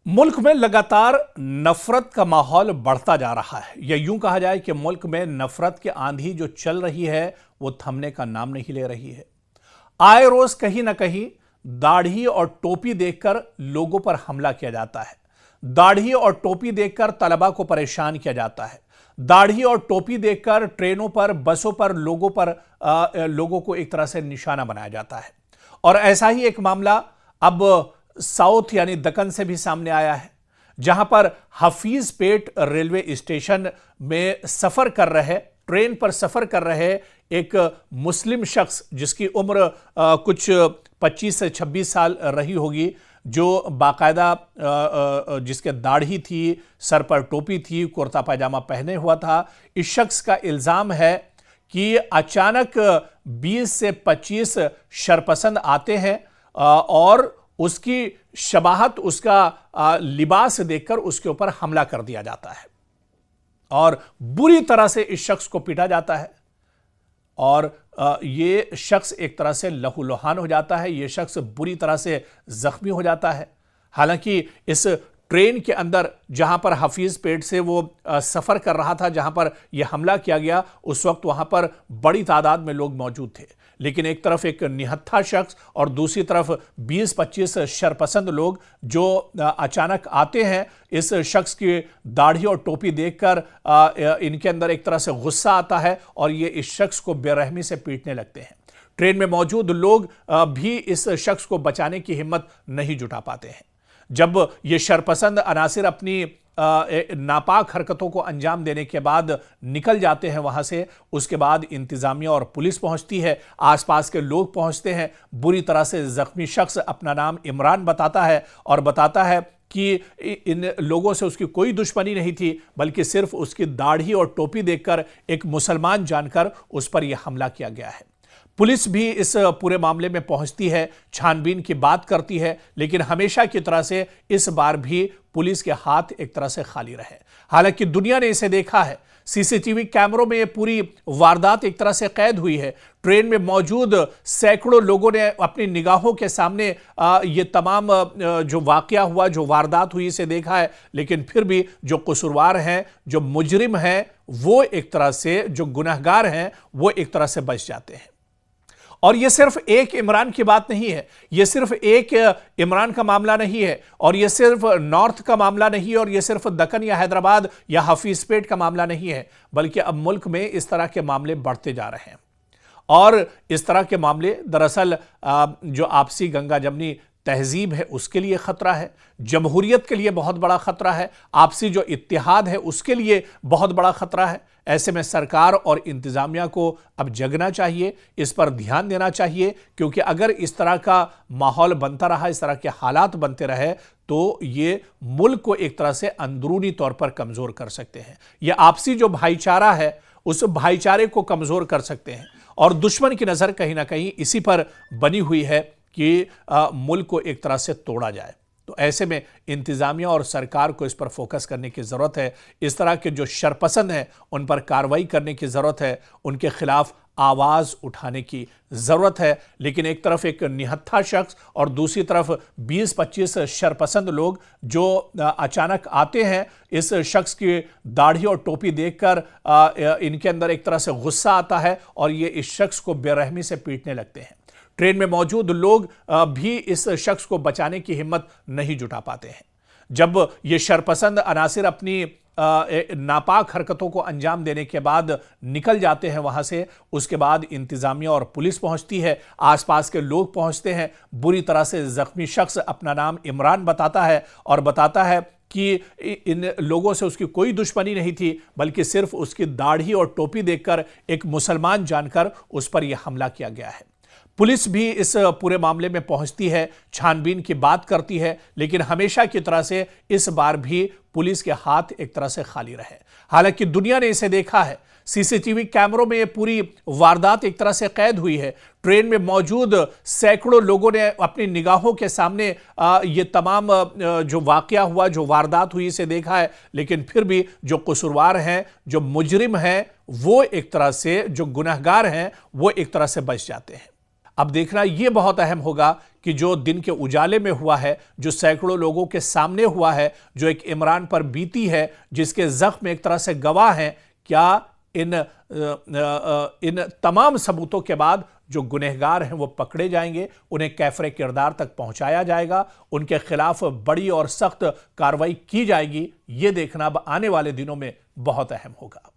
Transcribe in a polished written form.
मुल्क में लगातार नफरत का माहौल बढ़ता जा रहा है, या यूं कहा जाए कि मुल्क में नफरत की आंधी जो चल रही है वो थमने का नाम नहीं ले रही है। आए रोज कहीं ना कहीं दाढ़ी और टोपी देखकर लोगों पर हमला किया जाता है। दाढ़ी और टोपी देखकर तलबा को परेशान किया जाता है। दाढ़ी और टोपी देखकर ट्रेनों पर, बसों पर लोगों को एक तरह से निशाना बनाया जाता है। और ऐसा ही एक मामला अब साउथ यानी दक्कन से भी सामने आया है, जहां पर हफीज पेट रेलवे स्टेशन में ट्रेन पर सफर कर रहे एक मुस्लिम शख्स, जिसकी उम्र कुछ 25 से 26 साल रही होगी, जो बाकायदा जिसके दाढ़ी थी, सर पर टोपी थी, कुर्ता पैजामा पहने हुआ था। इस शख्स का इल्जाम है कि अचानक 20 से 25 शरपसंद आते हैं और उसकी शबाहत, उसका लिबास देखकर उसके ऊपर हमला कर दिया जाता है और बुरी तरह से इस शख्स को पीटा जाता है। और ये शख्स एक तरह से लहूलुहान हो जाता है, ये शख्स बुरी तरह से जख्मी हो जाता है। हालांकि इस ट्रेन के अंदर जहां पर हफीज पेट से वो सफर कर रहा था, जहां पर यह हमला किया गया, उस वक्त वहां पर बड़ी तादाद में लोग मौजूद थे। लेकिन एक तरफ एक निहत्था शख्स और दूसरी तरफ 20-25 शरपसंद लोग जो अचानक आते हैं। इस शख्स की दाढ़ी और टोपी देखकर इनके अंदर एक तरह से गुस्सा आता है और ये इस शख्स को बेरहमी से पीटने लगते हैं। ट्रेन में मौजूद लोग भी इस शख्स को बचाने की हिम्मत नहीं जुटा पाते हैं। जब ये शरपसंद अनासिर अपनी नापाक हरकतों को अंजाम देने के बाद निकल जाते हैं वहां से, उसके बाद इंतजामिया और पुलिस पहुंचती है, आसपास के लोग पहुंचते हैं। बुरी तरह से जख्मी शख्स अपना नाम इमरान बताता है और बताता है कि इन लोगों से उसकी कोई दुश्मनी नहीं थी, बल्कि सिर्फ उसकी दाढ़ी और टोपी देखकर एक मुसलमान जानकर उस पर यह हमला किया गया है। पुलिस भी इस पूरे मामले में पहुंचती है, छानबीन की बात करती है, लेकिन हमेशा की तरह से इस बार भी पुलिस के हाथ एक तरह से खाली रहे। हालांकि दुनिया ने इसे देखा है, सीसीटीवी कैमरों में ये पूरी वारदात एक तरह से कैद हुई है। ट्रेन में मौजूद सैकड़ों लोगों ने अपनी निगाहों के सामने ये तमाम जो वाकया हुआ, जो वारदात हुई, इसे देखा है। लेकिन फिर भी जो कसूरवार हैं, जो मुजरिम हैं, वो एक तरह से, जो गुनहगार हैं, वो एक तरह से बच जाते हैं। और यह सिर्फ एक इमरान की बात नहीं है, यह सिर्फ एक इमरान का मामला नहीं है, और यह सिर्फ नॉर्थ का मामला नहीं है, और यह सिर्फ दक्कन या हैदराबाद या हफीज पेट का मामला नहीं है, बल्कि अब मुल्क में इस तरह के मामले बढ़ते जा रहे हैं। और इस तरह के मामले दरअसल जो आपसी गंगा जमनी तहजीब है उसके लिए खतरा है, जमहूरियत के लिए बहुत बड़ा खतरा है, आपसी जो इत्तेहाद है उसके लिए बहुत बड़ा खतरा है। ऐसे में सरकार और इंतजामिया को अब जगना चाहिए, इस पर ध्यान देना चाहिए, क्योंकि अगर इस तरह का माहौल बनता रहा, इस तरह के हालात बनते रहे, तो ये मुल्क को एक तरह से अंदरूनी तौर पर कमजोर कर सकते हैं। यह आपसी जो भाईचारा है उस भाईचारे को कमजोर कर सकते हैं, और दुश्मन की नजर कहीं ना कहीं इसी पर बनी हुई है कि मुल्क को एक तरह से तोड़ा जाए। तो ऐसे में इंतजामिया और सरकार को इस पर फोकस करने की ज़रूरत है। इस तरह के जो शरपसंद हैं उन पर कार्रवाई करने की ज़रूरत है, उनके खिलाफ आवाज़ उठाने की ज़रूरत है। लेकिन एक तरफ एक निहत्था शख्स और दूसरी तरफ 20-25 शरपसंद लोग जो अचानक आते हैं, इस शख्स की दाढ़ी और टोपी देखकर इनके अंदर एक तरह से गुस्सा आता है और ये इस शख्स को बेरहमी से पीटने लगते हैं। ट्रेन में मौजूद लोग भी इस शख्स को बचाने की हिम्मत नहीं जुटा पाते हैं। जब ये शरपसंद अनासिर अपनी नापाक हरकतों को अंजाम देने के बाद निकल जाते हैं वहां से, उसके बाद इंतजामिया और पुलिस पहुंचती है, आसपास के लोग पहुंचते हैं। बुरी तरह से जख्मी शख्स अपना नाम इमरान बताता है और बताता है कि इन लोगों से उसकी कोई दुश्मनी नहीं थी, बल्कि सिर्फ उसकी दाढ़ी और टोपी देखकर एक मुसलमान जानकर उस पर यह हमला किया गया है। पुलिस भी इस पूरे मामले में पहुंचती है, छानबीन की बात करती है, लेकिन हमेशा की तरह से इस बार भी पुलिस के हाथ एक तरह से खाली रहे। हालांकि दुनिया ने इसे देखा है, सीसीटीवी कैमरों में ये पूरी वारदात एक तरह से कैद हुई है। ट्रेन में मौजूद सैकड़ों लोगों ने अपनी निगाहों के सामने ये तमाम जो वाकया हुआ, जो वारदात हुई, इसे देखा है। लेकिन फिर भी जो कसूरवार हैं, जो मुजरिम हैं, वो एक तरह से, जो गुनहगार हैं, वो एक तरह से बच जाते हैं। अब देखना यह बहुत अहम होगा कि जो दिन के उजाले में हुआ है, जो सैकड़ों लोगों के सामने हुआ है, जो एक इमरान पर बीती है, जिसके जख्म एक तरह से गवाह हैं, क्या इन तमाम सबूतों के बाद जो गुनहगार हैं वो पकड़े जाएंगे, उन्हें कैफरे किरदार तक पहुंचाया जाएगा, उनके खिलाफ बड़ी और सख्त कार्रवाई की जाएगी। ये देखना अब आने वाले दिनों में बहुत अहम होगा।